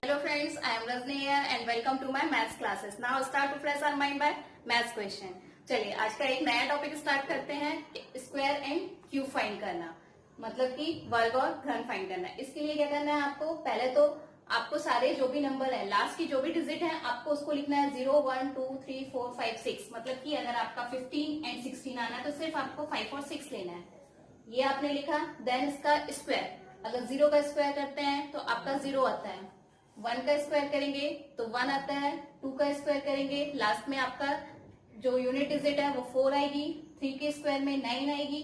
Hello friends, I am Rajni here and welcome to my maths classes. Now start to fresh our mind by maths question. चलिए आज का एक नया topic start करते हैं, square and cube find करना, मतलब कि वर्ग और घन फाइंड करना। इसके लिए क्या करना है आपको, पहले तो आपको सारे जो भी नंबर है, लास्ट की जो भी डिजिट है, आपको उसको लिखना है 0, 1, 2, 3, 4, 5, 6। मतलब कि अगर आपका 15 एंड 16 आना है तो सिर्फ आपको 5 और 6 लेना है। ये आपने लिखा। देन इसका स्क्वायर, अगर 0 का स्क्वायर करते हैं तो आपका 0 आता है। 1 का स्क्वायर करेंगे तो 1 आता है। 2 का स्क्वायर करेंगे, लास्ट में आपका जो यूनिट डिजिट है वो 4 आएगी। 3 के स्क्वायर में 9 आएगी।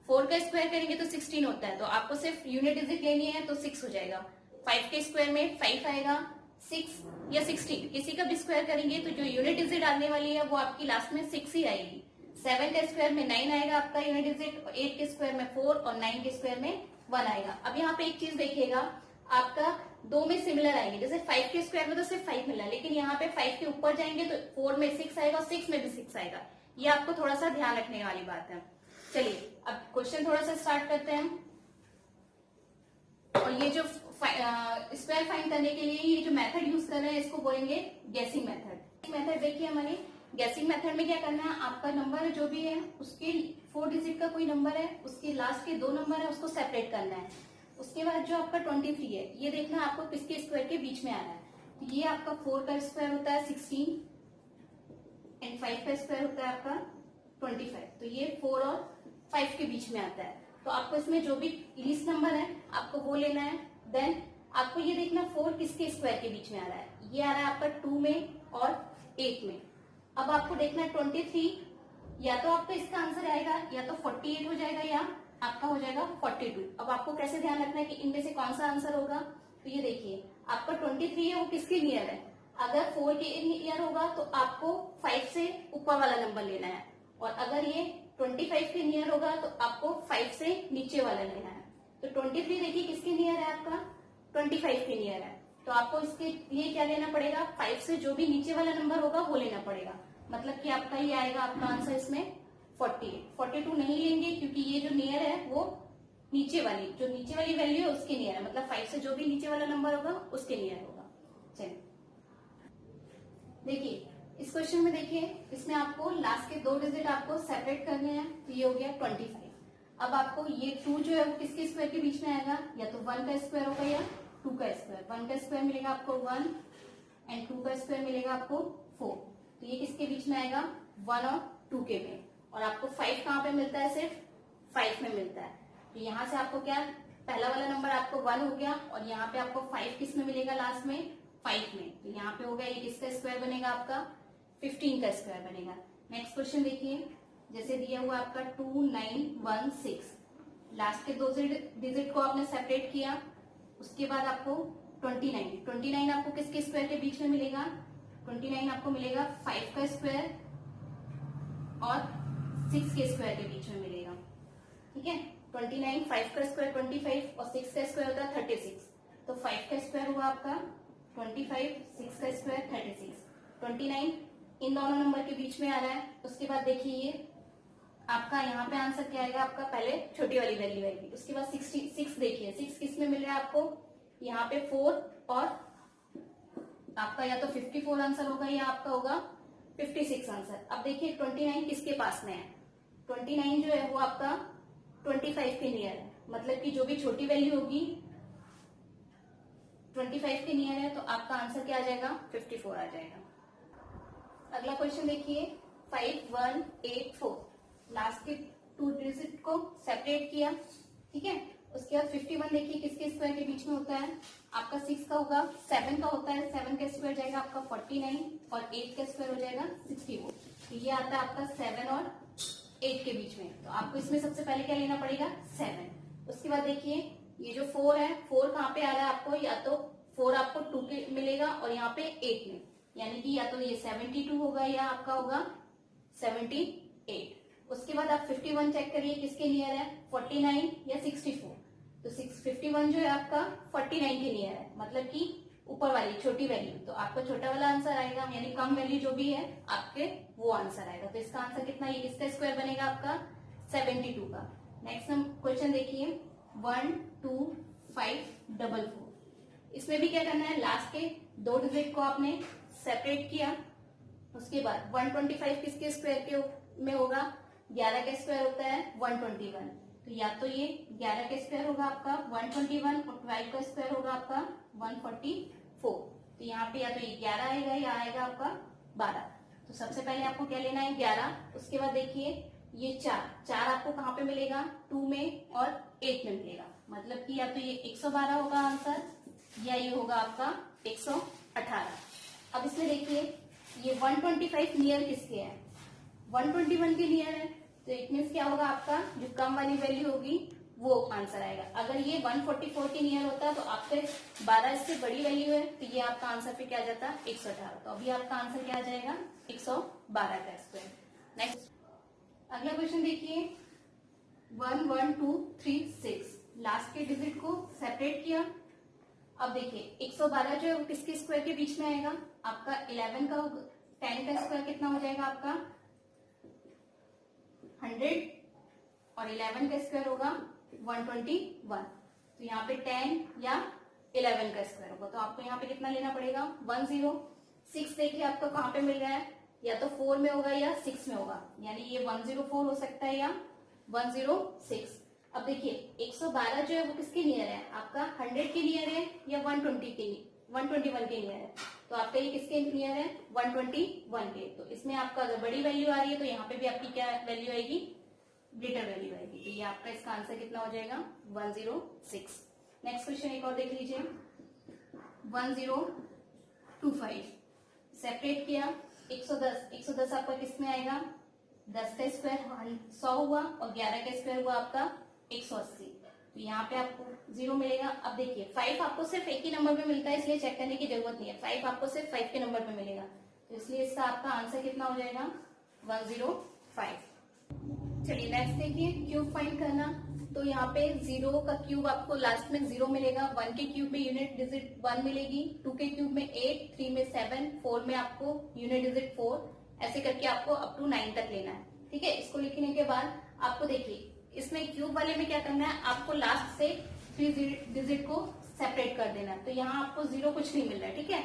4 का स्क्वायर करेंगे तो 16 होता है, तो आपको सिर्फ यूनिट डिजिट लेनी है तो 6 हो जाएगा। 5 के स्क्वायर में 5 आएगा। 6 या 16 किसी का भी स्क्वायर करेंगे तो जो यूनिट डिजिट आने वाली है वो आपकी लास्ट में 6 ही आएगी। 7 के स्क्वायर में 9 आएगा आपका यूनिट डिजिट, 8 के स्क्वायर में 4 और 9 के स्क्वायर में 1 आएगा। अब यहाँ पे एक चीज देखिएगा, आपका दो में सिमिलर आएंगे। जैसे 5 के स्क्वायर में तो सिर्फ 5 मिला, लेकिन यहाँ पे 5 के ऊपर जाएंगे तो 4 में 6 आएगा और 6 में भी 6 आएगा। ये आपको थोड़ा सा ध्यान रखने वाली बात है। चलिए अब क्वेश्चन थोड़ा सा स्टार्ट करते हैं। और ये जो स्क्वायर फाइंड करने के लिए ये जो मेथड यूज कर रहे हैं इसको बोलेंगे गैसिंग मेथड। मेथड देखिए, हमारी गैसिंग मेथड में क्या करना है, आपका नंबर जो भी है उसके 4 डिजिट का कोई नंबर है, उसके लास्ट के 2 नंबर है, उसको सेपरेट करना है। उसके बाद जो आपका 23 है, ये देखना आपको किसके स्क्वायर के बीच में आ रहा है। तो ये आपका 4 का स्क्वायर होता है 16 एंड 5 का स्क्वायर होता है आपका 25। तो ये 4 और 5 के बीच में आता है। तो आपको इसमें जो भी लीस्ट नंबर है आपको वो लेना है। देन आपको ये देखना 4 किसके स्क्वायर के बीच में आ रहा है। ये आ रहा है आपका 2 में और 8 में। अब आपको देखना है 23, या तो आपका इसका आंसर आएगा या तो 48 हो जाएगा या आपका हो जाएगा 42। अब आपको कैसे ध्यान रखना है कि इनमें से कौन सा आंसर होगा। तो ये देखिए आपका 23 है वो किसके नियर है, अगर 4 के नियर होगा तो आपको 5 से ऊपर वाला नंबर लेना है, और अगर ये 25 के नियर होगा तो आपको 5 से नीचे वाला लेना है। तो 23 देखिए किसके नियर है, आपका 25 के नियर है। तो आपको इसके लिए क्या लेना पड़ेगा, 5 से जो भी नीचे वाला नंबर होगा वो लेना पड़ेगा। मतलब कि आपका ये आएगा आपका आंसर इसमें 48। 42 नहीं लेंगे क्योंकि ये जो नियर है वो नीचे वाली वैल्यू है उसके नियर है, मतलब 5 से जो भी नीचे वाला नंबर होगा उसके नियर होगा। चलिए देखिए इस क्वेश्चन में, देखिए इसमें आपको लास्ट के 2 डिजिट आपको सेपरेट करने हैं। तो ये हो गया 25। अब आपको ये 2 जो है वो किसके स्क्वायर के बीच में आएगा, या तो 1 का स्क्वायर होगा या 2 का स्क्वायर। 1 का स्क्वायर मिलेगा आपको 1 एंड 2 का स्क्वायर मिलेगा आपको 4। तो ये किसके बीच में आएगा, 1 और 2 के में। और आपको 5 कहाँ पे मिलता है, सिर्फ 5 में मिलता है। तो यहाँ से आपको क्या, पहला वाला नंबर आपको 1 हो गया, और यहाँ पे आपको 5 किस में मिलेगा, लास्ट में 5 में। तो यहाँ पे हो गया, ये किसका स्क्वायर बनेगा, आपका 15 का स्क्वायर बनेगा। नेक्स्ट क्वेश्चन देखिए, जैसे दिया हुआ आपका 2, 9, 1, 6। लास्ट के 2 डिजिट को आपने सेपरेट किया। उसके बाद आपको 29 आपको किसके स्क्वायर के बीच में मिलेगा, 29 आपको मिलेगा 5 का स्क्वायर और 6 के स्क्वायर के बीच में मिलेगा। ठीक है, 29, 5 का स्क्वायर 25 और 6 का स्क्वायर होता है 36। तो 5 का स्क्वायर हुआ आपका 25, 6 का स्क्वायर 36। 29 इन दोनों नंबर के बीच में आ रहा है। उसके बाद देखिए ये आपका यहाँ पे आंसर क्या आएगा, आपका पहले छोटी वाली वैल्यू आएगी। उसके बाद 66 देखिए, 6 किस में मिल रहा है आपको, यहाँ पे 4 और आपका या तो 54 आंसर होगा या आपका होगा 56 आंसर। अब देखिए 29 किसके पास में है, 29 जो है वो आपका 25 के नियर है। मतलब कि जो भी छोटी वैल्यू होगी 25 के नियर है तो आपका आंसर क्या आ जाएगा, 54 आ जाएगा। अगला क्वेश्चन देखिए, 5, 1, 8, 4। लास्ट के 2 डिजिट को सेपरेट किया। ठीक है, उसके बाद 51 देखिए किसके स्क्वायर के बीच में होता है, आपका 6 का होगा, 7 का होता है। 7 का स्क्वायर जाएगा आपका 49 और 8 का स्क्वायर हो जाएगा 64। तो ये आता है आपका 7 और 8 के बीच में। तो आपको इसमें सबसे पहले क्या लेना पड़ेगा, 7। उसके बाद देखिए ये जो 4 है, 4 कहाँ पे आ रहा है आपको, या तो 4 आपको 2 के मिलेगा और यहाँ पे 8 में, यानी कि या तो ये 72 होगा या आपका होगा 78। उसके बाद आप 51 चेक करिए किसके नियर है, 49 या 64। तो 51 जो है आपका 49 के नियर है, मतलब कि ऊपर वाली छोटी वैल्यू। तो आपका छोटा वाला आंसर आएगा, यानी कम वैल्यू जो भी है आपके वो आंसर आएगा। तो इसका आंसर कितना, ये किसका स्क्वायर बनेगा, आपका 72 का। नेक्स्ट क्वेश्चन देखिए, 1, 2, 5, 4। इसमें भी क्या करना है, लास्ट के 2 डिजिट को आपने सेपरेट किया, उसके बाद 125 किसके स्क्वायर के में होगा, 11 का स्क्वायर होता है 121, तो या तो ये 11 का स्क्वायर होगा आपका 121 और 12 का स्क्वायर होगा आपका 144, तो यहाँ पे या तो ये 11 आएगा या आएगा आपका 12। तो सबसे पहले आपको क्या लेना है 11, उसके बाद देखिए ये 4 आपको कहाँ पे मिलेगा, 2 में और 8 में मिलेगा, मतलब कि या तो ये 112 होगा आंसर या ये होगा आपका 118। अब इसमें देखिए ये 125 नियर किसके है, 121 के नियर है, तो इट मीन्स क्या होगा आपका जो कम वाली वैल्यू होगी वो आंसर आएगा। अगर ये 144 के नियर होता है तो आपके 12 इससे बड़ी वैल्यू है, तो ये आपका आंसर पे क्या आ जाता 118, तो अभी आपका आंसर क्या आ जाएगा 112 का स्क्वायर। नेक्स्ट अगला क्वेश्चन देखिए 1 1 2 3 6, लास्ट के डिजिट को सेपरेट किया। अब देखिए 112 जो है वो किसके स्क्वायर के बीच में आएगा, आपका 11 का 10 का स्क्वायर कितना हो जाएगा आपका 100 और 11 का स्क्वायर होगा 121, तो यहाँ पे 10 या 11 का स्क्वायर होगा, तो आपको यहाँ पे कितना लेना पड़ेगा 106। देखिए आपको कहाँ पे मिल रहा है, या तो 4 में होगा या 6 में होगा, यानी ये 104 हो सकता है या 106। अब देखिए 112 जो है वो किसके नियर है, आपका 100 के नियर है या 121 के नियर है, तो आपका ये किसके नियर है 121 के, तो इसमें आपका अगर बड़ी वैल्यू आ रही है तो यहाँ पे भी आपकी क्या वैल्यू आएगी, ग्रेटर वैल्यू आएगी, तो ये आपका इसका आंसर कितना हो जाएगा 106। नेक्स्ट क्वेश्चन एक और देख लीजिए 1025, सेपरेट किया 110 आपका किसमें आएगा, 10 का स्क्वायर 100 हुआ और 11 का स्क्वायर हुआ आपका 180, तो यहाँ पे आपको 0 मिलेगा। अब देखिए 5 आपको सिर्फ एक ही नंबर पे मिलता है, इसलिए चेक करने की जरूरत नहीं है, 5 आपको सिर्फ 5 के नंबर पे मिलेगा, तो इसलिए इसका आपका आंसर कितना हो जाएगा 105। चलिए नेक्स्ट देखिए क्यूब फाइंड करना, तो यहाँ पे 0 का क्यूब आपको लास्ट में 0 मिलेगा, 1 के क्यूब में यूनिट डिजिट 1 मिलेगी, 2 के क्यूब में 8, 3 में 7, 4 में आपको यूनिट डिजिट 4, ऐसे करके आपको अप टू 9 तक लेना है। ठीक है, इसको लिखने के बाद आपको देखिए इसमें क्यूब वाले में क्या करना है, आपको लास्ट से 3 डिजिट को सेपरेट कर देना है, तो यहाँ आपको 0 कुछ नहीं मिल रहा है। ठीक है,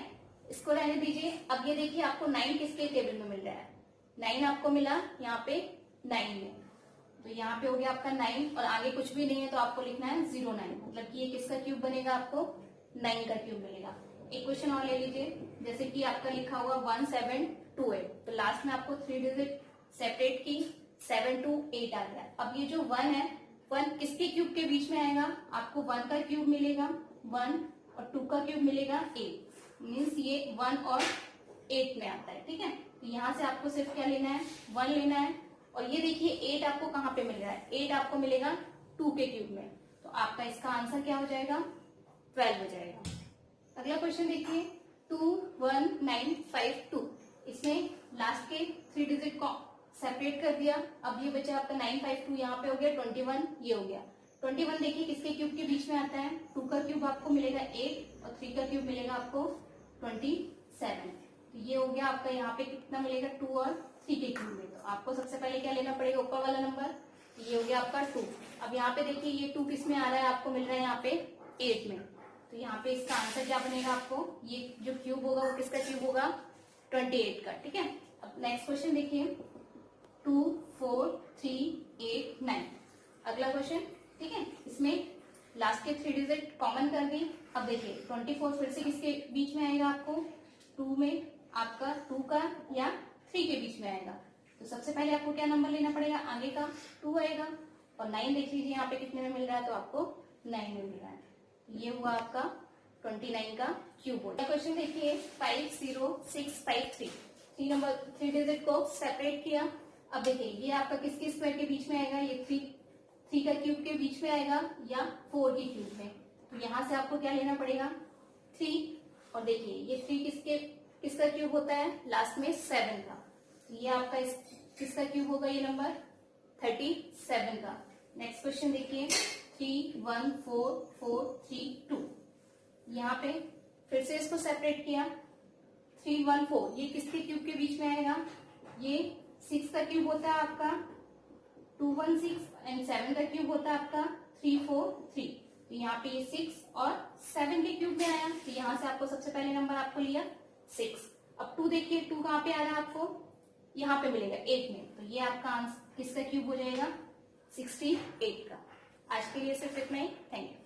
इसको रहने दीजिए। अब ये देखिए आपको 9 किसके टेबल में मिल रहा है, 9 आपको मिला यहाँ पे 9 में, तो यहाँ पे हो गया आपका 9 और आगे कुछ भी नहीं है, तो आपको लिखना है 09, मतलब कि ये किसका क्यूब बनेगा, आपको 9 का क्यूब मिलेगा। एक क्वेश्चन और ले लीजिए, जैसे कि आपका लिखा हुआ 1728, तो लास्ट में आपको 3 डिजिट सेपरेट की 7 to 8 आ गया। अब ये जो 1 है, 1 किसके क्यूब के बीच में आएगा, आपको 1 का क्यूब मिलेगा 1 और 2 का क्यूब मिलेगा 8, मीन्स ये 1 और 8 में आता है। ठीक है, तो यहाँ से आपको सिर्फ क्या लेना है 1 लेना है, और ये देखिए 8 आपको कहाँ पे मिल रहा है, 8 आपको मिलेगा 2 के क्यूब में, तो आपका इसका आंसर क्या हो जाएगा 12 हो जाएगा। अगला क्वेश्चन देखिए 21952, इसमें लास्ट के 3 डिजिट को सेपरेट कर दिया। अब ये बचा आपका 952, यहाँ पे हो गया 21, ये हो गया 21। देखिए किसके क्यूब के बीच में आता है, 2 का क्यूब आपको मिलेगा 8 और 3 का क्यूब मिलेगा आपको 27, तो ये हो गया आपका यहाँ पे कितना मिलेगा 2 और 3 के क्यूब में, तो आपको सबसे पहले क्या लेना पड़ेगा ऊपर वाला नंबर, ये हो गया आपका 2। अब यहाँ पे देखिए ये 2 किस में आ रहा है, आपको मिल रहा है यहाँ पे 8 में, तो यहाँ पे इसका आंसर क्या बनेगा, आपको ये जो क्यूब होगा वो किसका क्यूब होगा 28 का। ठीक है, अब नेक्स्ट क्वेश्चन देखिए 2 4 3 8 9, अगला क्वेश्चन। ठीक है, इसमें लास्ट के 3 डिजिट कॉमन कर दी। अब देखिए 24 फिर से किसके बीच में आएगा, आपको 2 में आपका 2 का या 3 के बीच में आएगा, तो सबसे पहले आपको क्या नंबर लेना पड़ेगा, आगे का 2 आएगा, और 9 देख लीजिए यहाँ पे कितने में मिल रहा है, तो आपको 9 में मिल रहा है, ये हुआ आपका 29 का क्यूब। क्वेश्चन देखिए 50653, 3 डिजिट को सेपरेट किया। अब देखिए ये आपका किसके स्क्वायर के बीच में आएगा, ये 3 का क्यूब के बीच में आएगा या 4 के क्यूब में, तो यहाँ से आपको क्या लेना पड़ेगा 3, और देखिए ये 3 किसका क्यूब होता है, लास्ट में 7 का, तो ये आपका किसका क्यूब होगा, ये नंबर 37 का। नेक्स्ट क्वेश्चन देखिए 3 1 4 4 3 2, यहाँ पे फिर से इसको सेपरेट किया 3 1 4, ये किसके क्यूब के बीच में आएगा, ये 6 का क्यूब होता है आपका 2 1 6 एंड 7 का क्यूब होता है आपका 3 4 3, तो यहाँ पे ये 6 और 7 के क्यूब में आया, यहां से आपको सबसे पहले नंबर आपको लिया 6। अब 2 देखिए, 2 कहाँ पे आ रहा है आपको, यहाँ पे मिलेगा 8 में, तो ये आपका आंसर किसका क्यूब हो जाएगा, 68 का। आज के लिए सिर्फ इतना ही, थैंक यू।